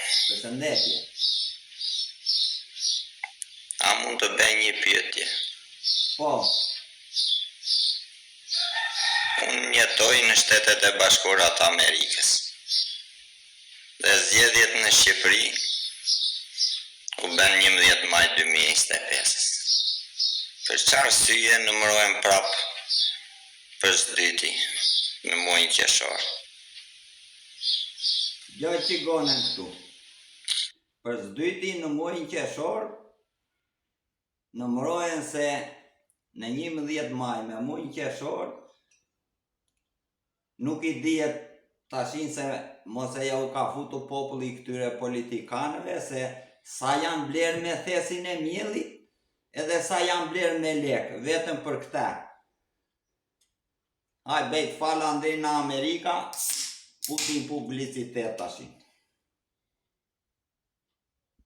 Përshëndetje. A mund të bëj një pyetje? Po, Unë jetoj në Shtetet e Bashkuara të Amerikës. Dhe zgjedhjet në Shqipëri u bën 11 maj 2025. Për çfarë arsye numërohen prap për zdyti në muajin qershor? gjë që gonen këtu. Për zdyti në muajin qershor, numërohen se në 11 maj me muajin qershor, nuk I dihet tashin se mos e ja u ka futur populli këtyre politikanëve se sa janë blerë me thesin e miellit edhe sa janë blerë me lekë, vetëm për këta. Ai bejt falë andej në Amerika, Putin publicitet tashin.